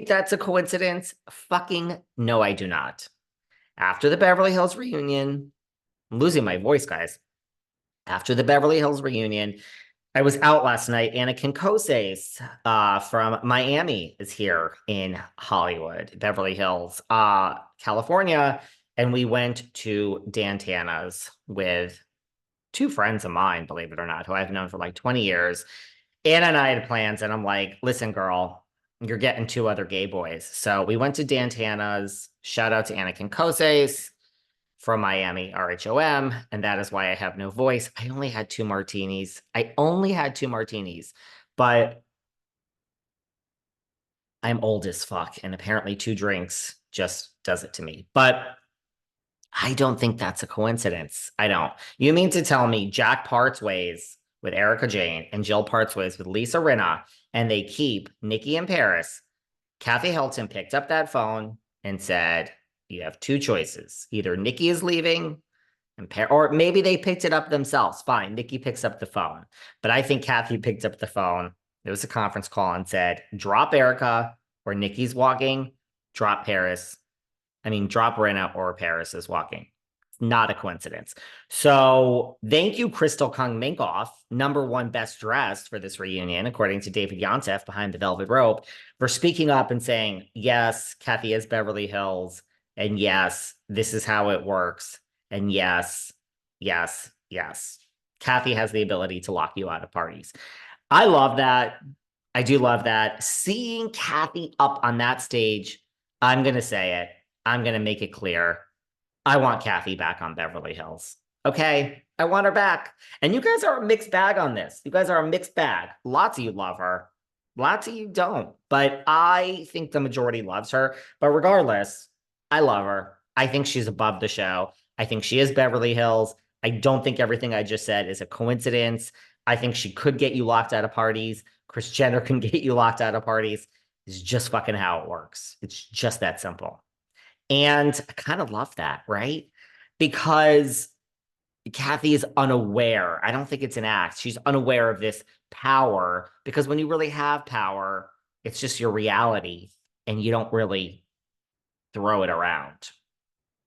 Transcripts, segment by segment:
that's a coincidence? Fucking no, I do not. After the Beverly Hills reunion, I'm losing my voice, guys. After the Beverly Hills reunion, I was out last night. Anakin Koses from Miami is here in Hollywood, Beverly Hills, California. And we went to Dan Tana's with two friends of mine, believe it or not, who I've known for like 20 years. Anna and I had plans, and I'm like, listen, girl, you're getting two other gay boys. So we went to Dan Tana's. Shout out to Anakin Koses from Miami, RHOM, and that is why I have no voice. I only had two martinis. But I'm old as fuck, and apparently two drinks just does it to me. But I don't think that's a coincidence. I don't. You mean to tell me Jack parts ways with Erica Jane and Jill parts ways with Lisa Rinna, and they keep Nikki in Paris? Kathy Hilton picked up that phone and said, you have two choices. Either Nikki is leaving, or maybe they picked it up themselves. Fine, Nikki picks up the phone. But I think Kathy picked up the phone. It was a conference call and said, drop Erica or Nikki's walking, drop Paris. Drop Rinna or Paris is walking. It's not a coincidence. So thank you, Crystal Kung Minkoff, #1 best dressed for this reunion, according to David Yontef behind the Velvet Rope, for speaking up and saying, yes, Kathy is Beverly Hills. And yes, this is how it works. And yes, yes, yes. Kathy has the ability to lock you out of parties. I love that. I do love that. Seeing Kathy up on that stage, I'm going to say it. I'm going to make it clear. I want Kathy back on Beverly Hills. Okay. I want her back. And you guys are a mixed bag on this. You guys are a mixed bag. Lots of you love her. Lots of you don't. But I think the majority loves her. But regardless, I love her. I think she's above the show. I think she is Beverly Hills. I don't think everything I just said is a coincidence. I think she could get you locked out of parties. Kris Jenner can get you locked out of parties. It's just fucking how it works. It's just that simple. And I kind of love that, right? Because Kathy is unaware. I don't think it's an act. She's unaware of this power, because when you really have power, it's just your reality and you don't really throw it around.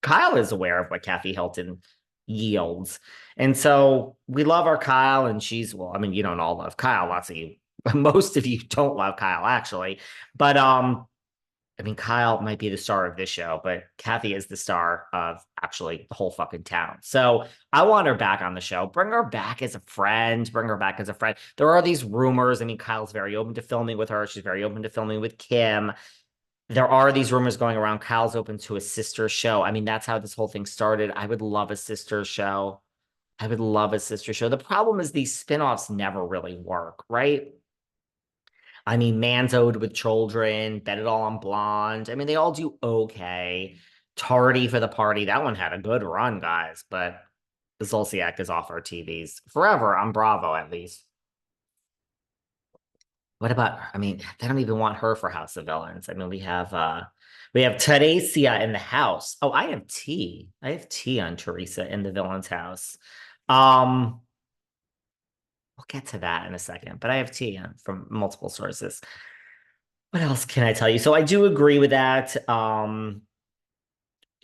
Kyle is aware of what Kathy Hilton yields. And so we love our Kyle, and she's, well, you don't all love Kyle. Lots of you, most of you don't love Kyle, actually. But Kyle might be the star of this show, but Kathy is the star of actually the whole fucking town. So I want her back on the show. Bring her back as a friend. There are these rumors. Kyle's very open to filming with her. She's very open to filming with Kim. There are these rumors going around. Kyle's open to a sister show. That's how this whole thing started. I would love a sister show. The problem is these spinoffs never really work, right? Manzo'd with Children, Bet It All on Blonde. They all do okay. Tardy for the Party. That one had a good run, guys, but Zolciak is off our TVs forever on Bravo, at least. What about, they don't even want her for House of Villains. We have Teresia in the house. Oh, I have tea. On Teresa in the villain's house. We'll get to that in a second, but I have tea from multiple sources. What else can I tell you? So I do agree with that.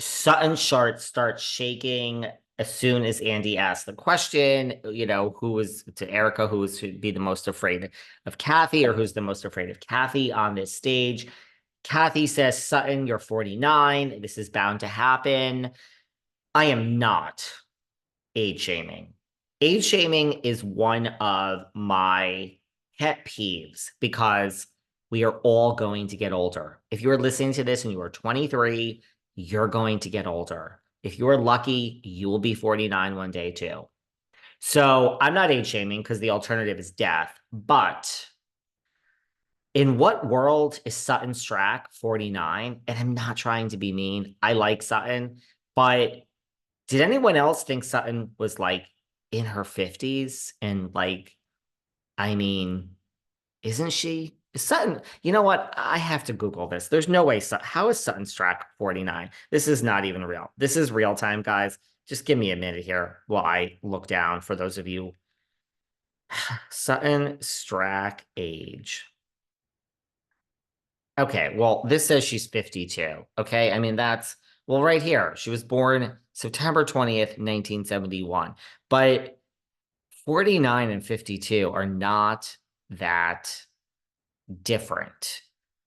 Sutton Shart starts shaking as soon as Andy asks the question, who was to Erica, who was to be the most afraid of Kathy, or who's the most afraid of Kathy on this stage. Kathy says, Sutton, you're 49. This is bound to happen. I am not age shaming. Age shaming is one of my pet peeves, because we are all going to get older. If you're listening to this and you are 23, you're going to get older. If you're lucky, you will be 49 one day too. So I'm not age shaming, because the alternative is death. But in what world is Sutton Strack 49? And I'm not trying to be mean. I like Sutton, but did anyone else think Sutton was in her 50s? And isn't she? Sutton, you know what? I have to Google this. There's no way. How is Sutton Strack 49? This is not even real. This is real time, guys. Just give me a minute here while I look down for those of you. Sutton Strack age. Okay, well, this says she's 52. Okay, I mean, well, right here. She was born September 20th, 1971. But 49 and 52 are not that different.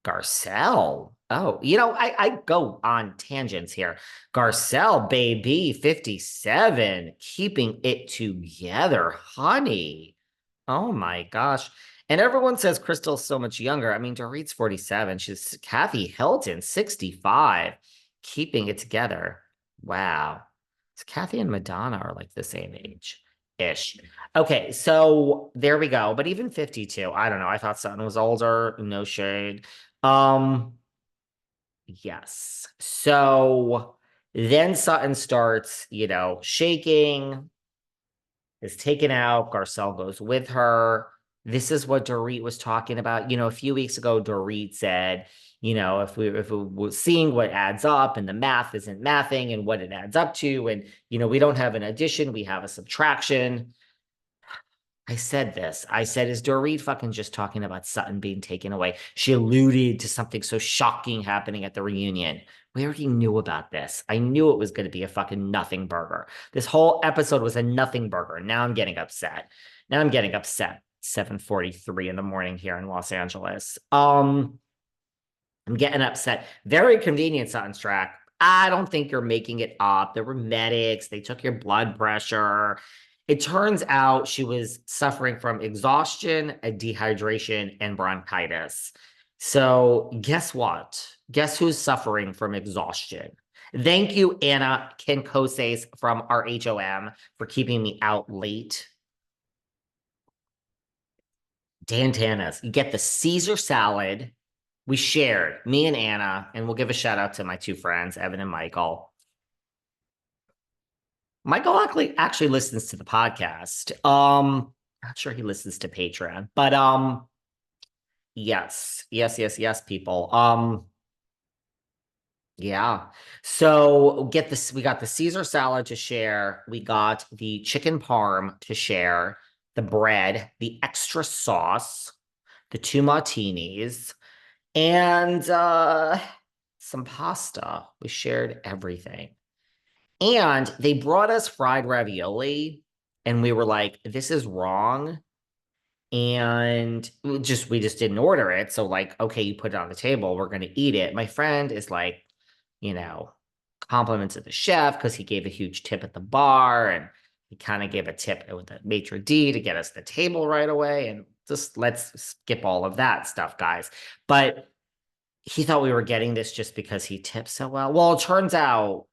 Garcelle. Oh, I go on tangents here. Garcelle, baby, 57, keeping it together, honey. Oh my gosh. And everyone says Crystal's so much younger. I mean, Dorit's 47. She's Kathy Hilton, 65, keeping it together. Wow. So Kathy and Madonna are like the same age ish. Okay, so there we go. But even 52, I don't know. I thought Sutton was older. No shade. Um, yes. So then Sutton starts, shaking, is taken out. Garcelle goes with her. This is what Dorit was talking about. A few weeks ago, Dorit said, if we were seeing what adds up and the math isn't mathing and what it adds up to, and we don't have an addition, we have a subtraction. I said this. I said, is Dorit fucking just talking about Sutton being taken away? She alluded to something so shocking happening at the reunion. We already knew about this. I knew it was going to be a fucking nothing burger. This whole episode was a nothing burger. Now I'm getting upset. 7:43 in the morning here in Los Angeles. I'm getting upset. Very convenient, Sutton's track. I don't think you're making it up. There were medics. They took your blood pressure. It turns out she was suffering from exhaustion, a dehydration, and bronchitis. So guess what? Guess who's suffering from exhaustion? Thank you, Anna Kinkoses from RHOM, for keeping me out late. Dan Tanas, you get the Caesar salad. We shared, me and Anna, and we'll give a shout out to my two friends, Evan and Michael. Michael actually listens to the podcast. Not sure he listens to Patreon, but yes, people. Yeah. So get this. We got the Caesar salad to share. We got the chicken parm to share. The bread, the extra sauce, the two martinis, and some pasta. We shared everything. And they brought us fried ravioli, and we were like, this is wrong. And we just didn't order it. So, like, okay, you put it on the table, we're gonna eat it. My friend is like, you know, compliments of the chef because he gave a huge tip at the bar, and he kind of gave a tip with the maitre d' to get us the table right away. And just let's skip all of that stuff, guys. But he thought we were getting this just because he tips so well. Well, it turns out